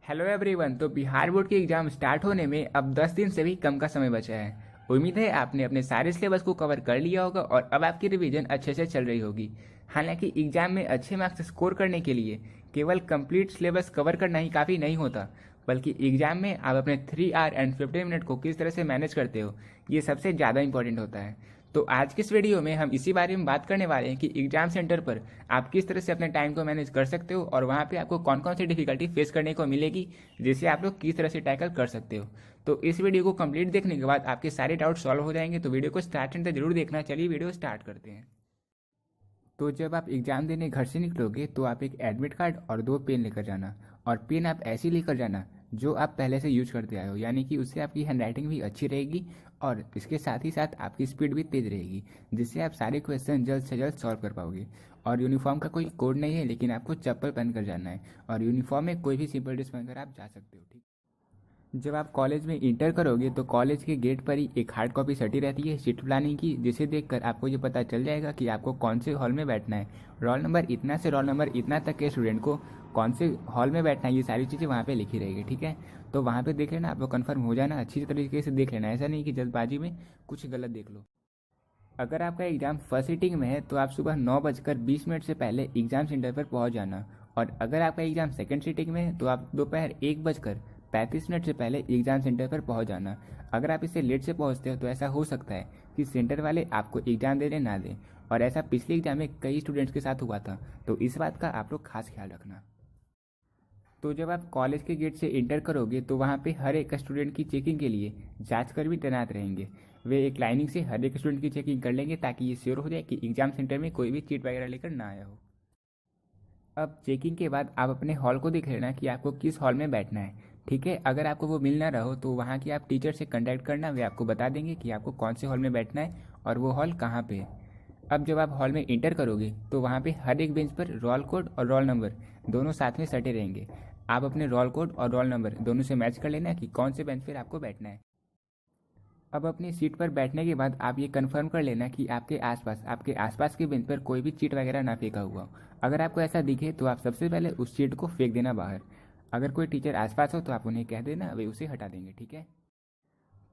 Hello everyone. तो Bihar board की exam start होने में अब 10 दिन से भी कम का समय बचा है। उम्मीद है आपने अपने सारे सिलेबस को कवर कर लिया होगा और अब आपकी रिवीजन अच्छे से चल रही होगी। हालांकि एग्ज़ाम में अच्छे मार्क्स स्कोर करने के लिए केवल कंप्लीट सिलेबस कवर करना ही काफ़ी नहीं होता, बल्कि एग्ज़ाम में आप अपने 3 आवर एंड 15 मिनट को किस तरह से मैनेज करते हो, ये सबसे ज़्यादा इंपॉर्टेंट होता है। तो आज की इस वीडियो में हम इसी बारे में बात करने वाले हैं कि एग्जाम सेंटर पर आप किस तरह से अपने टाइम को मैनेज कर सकते हो और वहाँ पे आपको कौन कौन सी डिफिकल्टी फेस करने को मिलेगी, जिसे आप लोग किस तरह से टैकल कर सकते हो। तो इस वीडियो को कंप्लीट देखने के बाद आपके सारे डाउट सॉल्व हो जाएंगे। तो वीडियो को स्टार्ट एंड तक जरूर देखना। चलिए वीडियो स्टार्ट करते हैं। तो जब आप एग्ज़ाम देने घर से निकलोगे तो आप एक एडमिट कार्ड और 2 पेन लेकर जाना। और पेन आप ऐसी लेकर जाना जो आप पहले से यूज करते आए हो, यानी कि उससे आपकी हैंडराइटिंग भी अच्छी रहेगी और इसके साथ ही साथ आपकी स्पीड भी तेज़ रहेगी, जिससे आप सारे क्वेश्चन जल्द से जल्द सॉल्व कर पाओगे। और यूनिफॉर्म का कोई कोड नहीं है, लेकिन आपको चप्पल पहन कर जाना है और यूनिफॉर्म में कोई भी सिंपल ड्रेस पहनकर आप जा सकते हो। ठीक, जब आप कॉलेज में इंटर करोगे तो कॉलेज के गेट पर ही एक हार्ड कॉपी सटी रहती है सीट प्लानिंग की, जिसे देखकर आपको ये पता चल जाएगा कि आपको कौन से हॉल में बैठना है, रोल नंबर इतना से रोल नंबर इतना तक के स्टूडेंट को कौन से हॉल में बैठना है, ये सारी चीज़ें वहाँ पे लिखी रहेगी। ठीक है, तो वहाँ पे देख लेना, आपको कन्फर्म हो जाना, अच्छी तरीके से देख लेना, ऐसा नहीं कि जल्दबाजी में कुछ गलत देख लो। अगर आपका एग्ज़ाम फर्स्ट सीटिंग में है तो आप सुबह 9:20 से पहले एग्ज़ाम सेंटर पर पहुंच जाना। और अगर आपका एग्ज़ाम सेकंड सीटिंग में है तो आप दोपहर 1:35 से पहले एग्ज़ाम सेंटर पर पहुंच जाना। अगर आप इससे लेट से पहुंचते हो तो ऐसा हो सकता है कि सेंटर वाले आपको एग्ज़ाम देने ना दें, और ऐसा पिछले एग्ज़ाम में कई स्टूडेंट्स के साथ हुआ था। तो इस बात का आप लोग खास ख्याल रखना। तो जब आप कॉलेज के गेट से इंटर करोगे तो वहाँ पे हर एक स्टूडेंट की चेकिंग के लिए जांचकर तैनात रहेंगे। वे एक लाइनिंग से हर एक स्टूडेंट की चेकिंग कर लेंगे, ताकि ये श्योर हो जाए कि एग्जाम सेंटर में कोई भी चीट वगैरह लेकर ना आया हो। अब चेकिंग के बाद आप अपने हॉल को देख लेना कि आपको किस हॉल में बैठना है। ठीक है, अगर आपको वो मिल ना रहो तो वहाँ की आप टीचर से कॉन्टैक्ट करना, वे आपको बता देंगे कि आपको कौन से हॉल में बैठना है और वो हॉल कहाँ पे है। अब जब आप हॉल में इंटर करोगे तो वहाँ पे हर एक बेंच पर रोल कोड और रोल नंबर दोनों साथ में सटे रहेंगे। आप अपने रोल कोड और रोल नंबर दोनों से मैच कर लेना कि कौन से बेंच पर आपको बैठना है। अब अपनी सीट पर बैठने के बाद आप ये कंफर्म कर लेना कि आपके आसपास के बेंच पर कोई भी चीट वगैरह ना फेंका हुआ हो। अगर आपको ऐसा दिखे तो आप सबसे पहले उस चीट को फेंक देना बाहर। अगर कोई टीचर आसपास हो तो आप उन्हें कह देना, वे उसे हटा देंगे। ठीक है,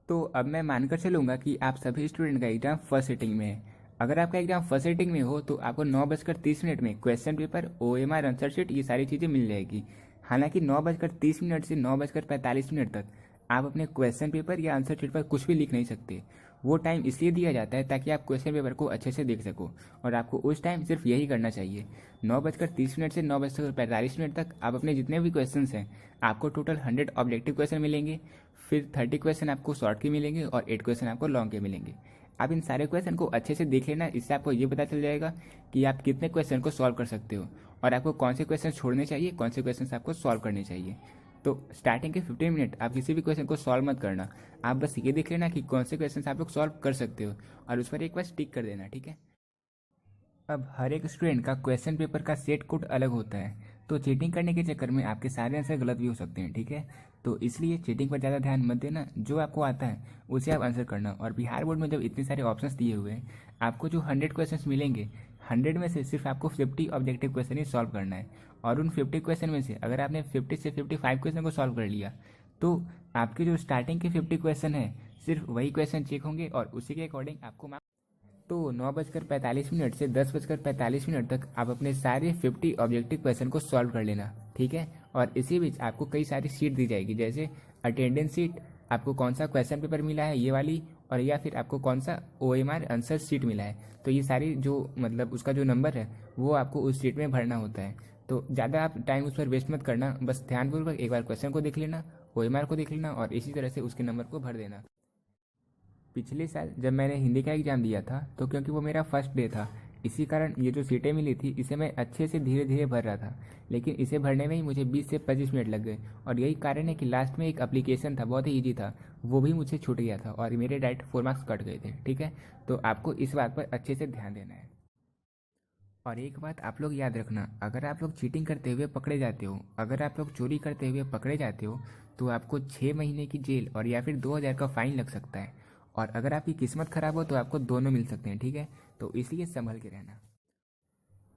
तो अब मैं मानकर चलूँगा कि आप सभी स्टूडेंट का एग्ज़ाम फर्स्ट सिटिंग में है। अगर आपका एग्ज़ाम फर्स्ट सिटिंग में हो तो आपको 9:30 में question paper, OMR, answer sheet, ये सारी चीज़ें मिल जाएगी। हालांकि 9:30 से 9:45 तक आप अपने क्वेश्चन पेपर या आंसर शीट पर कुछ भी लिख नहीं सकते। वो टाइम इसलिए दिया जाता है ताकि आप क्वेश्चन पेपर को अच्छे से देख सको, और आपको उस टाइम सिर्फ यही करना चाहिए। 9:30 से 9:45 तक आप अपने जितने भी क्वेश्चन हैं, आपको टोटल 100 ऑब्जेक्टिव क्वेश्चन मिलेंगे, फिर 30 क्वेश्चन आपको शॉर्ट के मिलेंगे और 8 क्वेश्चन आपको लॉन्ग के मिलेंगे। आप इन सारे क्वेश्चन को अच्छे से देख लेना, इससे आपको ये पता चल जाएगा कि आप कितने क्वेश्चन को सॉल्व कर सकते हो और आपको कौन से क्वेश्चन छोड़ने चाहिए, कौन से क्वेश्चन आपको सॉल्व करने चाहिए। तो स्टार्टिंग के 15 मिनट आप किसी भी क्वेश्चन को सॉल्व मत करना, आप बस ये देख लेना कि कौन से क्वेश्चन आप लोग सॉल्व कर सकते हो और उस पर एक बार टिक कर देना। ठीक है, अब हर एक स्टूडेंट का क्वेश्चन पेपर का सेट कोड अलग होता है, तो चीटिंग करने के चक्कर में आपके सारे आंसर गलत भी हो सकते हैं। ठीक है, तो इसलिए चीटिंग पर ज़्यादा ध्यान मत देना, जो आपको आता है उसे आप आंसर करना। और बिहार बोर्ड में जब इतने सारे ऑप्शंस दिए हुए हैं, आपको जो 100 क्वेश्चन मिलेंगे, 100 में से सिर्फ आपको 50 ऑब्जेक्टिव क्वेश्चन ही सॉल्व करना है। और उन 50 क्वेश्चन में से अगर आपने 50 से 55 क्वेश्चन को सॉल्व कर लिया तो आपके जो स्टार्टिंग के 50 क्वेश्चन है, सिर्फ वही क्वेश्चन चेक होंगे और उसी के अकॉर्डिंग आपको मार्क्स। तो 9:45 से 10:45 तक आप अपने सारे 50 ऑब्जेक्टिव क्वेश्चन को सॉल्व कर लेना। ठीक है, और इसी बीच आपको कई सारी सीट दी जाएगी, जैसे अटेंडेंस सीट, आपको कौन सा क्वेश्चन पेपर मिला है ये वाली, और या फिर आपको कौन सा OMR आंसर सीट मिला है। तो ये सारी जो मतलब उसका जो नंबर है वो आपको उस सीट में भरना होता है। तो ज़्यादा आप टाइम उस पर वेस्ट मत करना, बस ध्यानपूर्वक एक बार क्वेश्चन को देख लेना, OMR को देख लेना और इसी तरह से उसके नंबर को भर देना। पिछले साल जब मैंने हिंदी का एग्ज़ाम दिया था तो क्योंकि वो मेरा फर्स्ट डे था, इसी कारण ये जो सीटें मिली थी इसे मैं अच्छे से धीरे धीरे भर रहा था, लेकिन इसे भरने में ही मुझे 20 से 25 मिनट लग गए। और यही कारण है कि लास्ट में एक एप्लीकेशन था, बहुत ही ईजी था, वो भी मुझे छूट गया था और मेरे डायरेक्ट 4 मार्क्स कट गए थे। ठीक है, तो आपको इस बात पर अच्छे से ध्यान देना है। और एक बात आप लोग याद रखना, अगर आप लोग चीटिंग करते हुए पकड़े जाते हो, अगर आप लोग चोरी करते हुए पकड़े जाते हो, तो आपको 6 महीने की जेल और या फिर 2,000 का फाइन लग सकता है। और अगर आपकी किस्मत खराब हो तो आपको दोनों मिल सकते हैं। ठीक है, तो इसलिए संभल के रहना।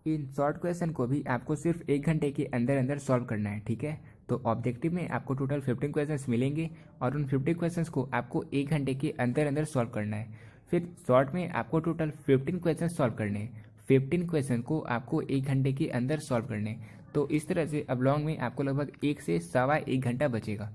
इन शॉर्ट क्वेश्चन को भी आपको सिर्फ 1 घंटे के अंदर अंदर सॉल्व करना है। ठीक है, तो ऑब्जेक्टिव में आपको टोटल 15 क्वेश्चंस मिलेंगे और उन 50 क्वेश्चंस को आपको 1 घंटे के अंदर अंदर सॉल्व करना है। फिर शॉर्ट में आपको टोटल 15 क्वेश्चन सॉल्व करने हैं। 15 क्वेश्चन को आपको 1 घंटे के अंदर सॉल्व करने हैं। तो इस तरह से अब लॉन्ग में आपको लगभग 1 से सवा 1 घंटा बचेगा।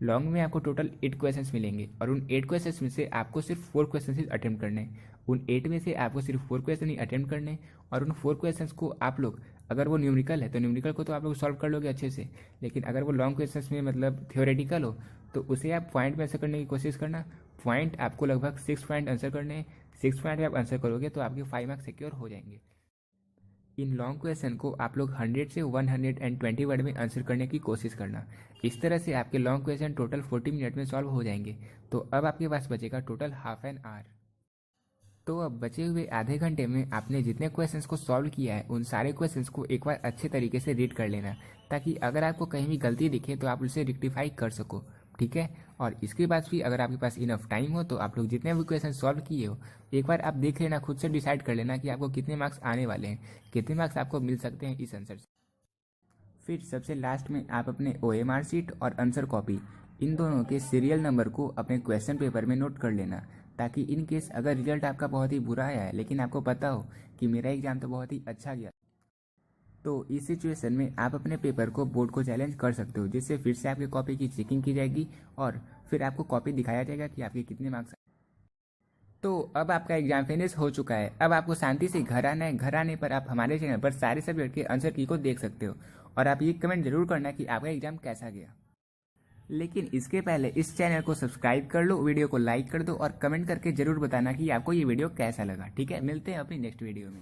लॉन्ग में आपको टोटल 8 क्वेश्चंस मिलेंगे और उन 8 क्वेश्चंस में से आपको सिर्फ 4 क्वेश्चन ही अटेम्प्ट करने हैं। उन 8 में से आपको सिर्फ 4 क्वेश्चन ही अटेम्प्ट करने हैं और उन 4 क्वेश्चंस को आप लोग, अगर वो न्यूमेरिकल है तो न्यूमेरिकल को तो आप लोग सॉल्व कर लोगे अच्छे से, लेकिन अगर वो लॉन्ग क्वेश्चंस में मतलब थ्योरेटिकल हो तो उसे आप पॉइंट में आंसर करने की कोशिश करना। पॉइंट आपको लगभग 6 पॉइंट आंसर करने हैं। 6 पॉइंट में आप आंसर करोगे तो आपके 5 मार्क्स सिक्योर हो जाएंगे। इन लॉन्ग क्वेश्चन को आप लोग 100 से 120 वर्ड में आंसर करने की कोशिश करना। इस तरह से आपके लॉन्ग क्वेश्चन टोटल 40 मिनट में सॉल्व हो जाएंगे। तो अब आपके पास बचेगा टोटल हाफ एन आवर। तो अब बचे हुए आधे घंटे में आपने जितने क्वेश्चंस को सॉल्व किया है उन सारे क्वेश्चंस को एक बार अच्छे तरीके से रीड कर लेना, ताकि अगर आपको कहीं भी गलती दिखे तो आप उसे रेक्टिफाई कर सको, ठीक है। और इसके बाद भी अगर आपके पास इनफ टाइम हो तो आप लोग जितने भी क्वेश्चन सॉल्व किए हो एक बार आप देख लेना, खुद से डिसाइड कर लेना कि आपको कितने मार्क्स आने वाले हैं, कितने मार्क्स आपको मिल सकते हैं इस आंसर से। फिर सबसे लास्ट में आप अपने OMR शीट और आंसर कॉपी इन दोनों के सीरियल नंबर को अपने क्वेश्चन पेपर में नोट कर लेना, ताकि इन केस अगर रिजल्ट आपका बहुत ही बुरा आया है लेकिन आपको पता हो कि मेरा एग्जाम तो बहुत ही अच्छा गया, तो इस सिचुएशन में आप अपने पेपर को बोर्ड को चैलेंज कर सकते हो, जिससे फिर से आपके कॉपी की चेकिंग की जाएगी और फिर आपको कॉपी दिखाया जाएगा कि आपके कितने मार्क्स। तो अब आपका एग्जाम फिनिश हो चुका है। अब आपको शांति से घर आना है। घर आने पर आप हमारे चैनल पर सारे सब्जेक्ट के आंसर की को देख सकते हो और आप ये कमेंट जरूर करना कि आपका एग्जाम कैसा गया। लेकिन इसके पहले इस चैनल को सब्सक्राइब कर लो, वीडियो को लाइक कर दो और कमेंट करके जरूर बताना कि आपको ये वीडियो कैसा लगा, ठीक है। मिलते हैं अपनी नेक्स्ट वीडियो में।